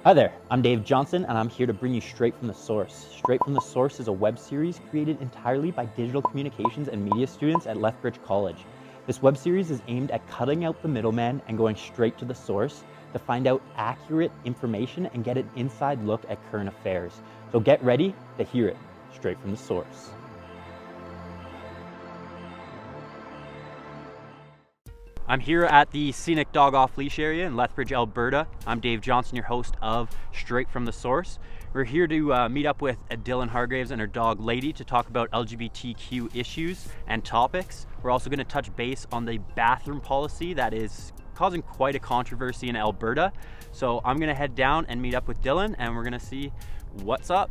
Hi there, I'm Dave Johnson and I'm here to bring you Straight from the Source. Straight from the Source is a web series created entirely by digital communications and media students at Lethbridge College. This web series is aimed at cutting out the middleman and going straight to the source to find out accurate information and get an inside look at current affairs. So get ready to hear it straight from the source. I'm here at the scenic dog off leash area in Lethbridge, Alberta. I'm Dave Johnson, your host of Straight from the Source. We're here to meet up with Dylan Hargraves and her dog Lady to talk about LGBTQ issues and topics. We're also going to touch base on the bathroom policy that is causing quite a controversy in Alberta. So I'm going to head down and meet up with Dylan and we're going to see what's up.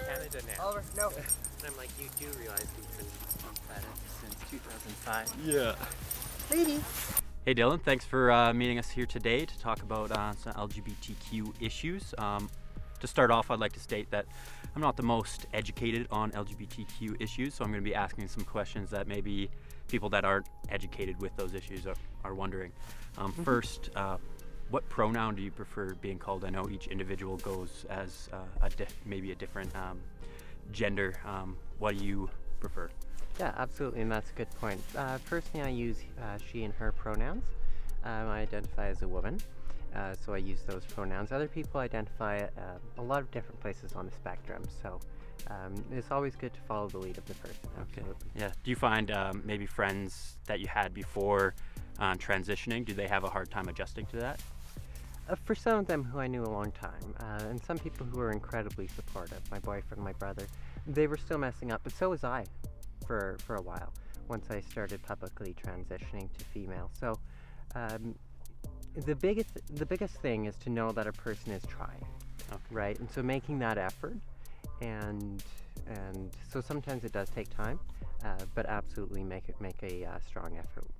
Canada now. Oliver, no. And I'm like, you do realize we've been at it since 2005. Yeah. Lady. Hey Dylan, thanks for meeting us here today to talk about some LGBTQ issues. To start off, I'd like to state that I'm not the most educated on LGBTQ issues, so I'm going to be asking some questions that maybe people that aren't educated with those issues are wondering. First, what pronoun do you prefer being called? I know each individual goes as maybe a different gender. What do you prefer? Yeah, absolutely, and that's a good point. Personally, I use she and her pronouns. I identify as a woman, so I use those pronouns. Other people identify a lot of different places on the spectrum, so it's always good to follow the lead of the person. Absolutely. Okay. Yeah. Do you find maybe friends that you had before transitioning, do they have a hard time adjusting to that? For some of them who I knew a long time, and some people who were incredibly supportive, my boyfriend, my brother, they were still messing up, but so was I for a while, once I started publicly transitioning to female. So the biggest thing is to know that a person is trying, right? And so making that effort, and so sometimes it does take time, but absolutely make a strong effort.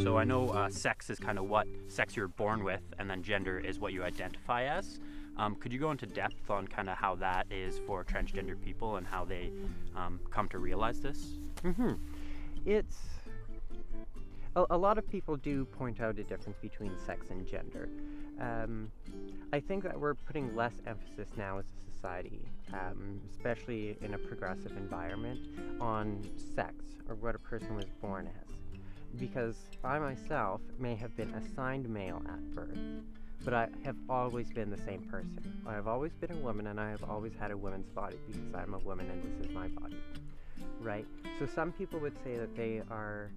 So I know sex is kind of what sex you're born with, and then gender is what you identify as. Could you go into depth on kind of how that is for transgender people and how they come to realize this? It's a lot of people do point out a difference between sex and gender. I think that we're putting less emphasis now as a society, especially in a progressive environment, on sex or what a person was born as. Because I myself may have been assigned male at birth, but I have always been the same person. I have always been a woman, and I have always had a woman's body because I'm a woman and this is my body, right? So some people would say that they are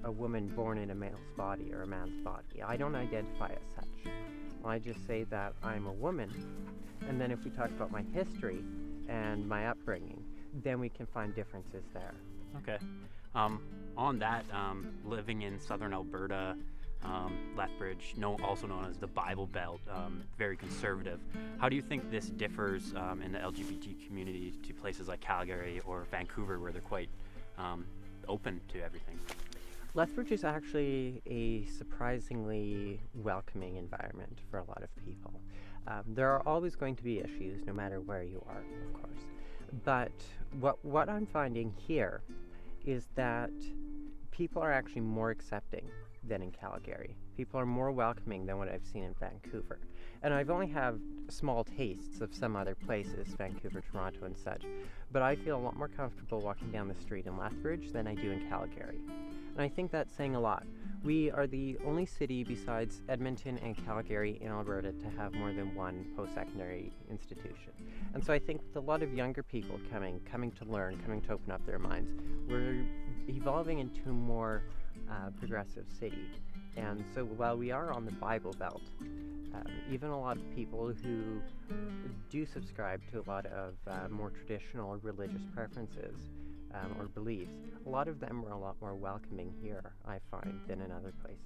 a woman born in a male's body or a man's body. I don't identify as such. I just say that I'm a woman, and then if we talk about my history and my upbringing, then we can find differences there. Okay. On that, living in southern Alberta, Lethbridge, also known as the Bible Belt, very conservative. How do you think this differs in the LGBT community to places like Calgary or Vancouver, where they're quite open to everything? Lethbridge is actually a surprisingly welcoming environment for a lot of people. There are always going to be issues, no matter where you are, of course. But what I'm finding here is that people are actually more accepting than in Calgary. People are more welcoming than what I've seen in Vancouver. And I've only had small tastes of some other places, Vancouver, Toronto, and such. But I feel a lot more comfortable walking down the street in Lethbridge than I do in Calgary. And I think that's saying a lot. We are the only city besides Edmonton and Calgary in Alberta to have more than one post-secondary institution. And so I think with a lot of younger people coming to learn, coming to open up their minds, we're evolving into a more progressive city. And so while we are on the Bible Belt, even a lot of people who do subscribe to a lot of more traditional religious preferences or beliefs, a lot of them are a lot more welcoming here, I find, than in other places.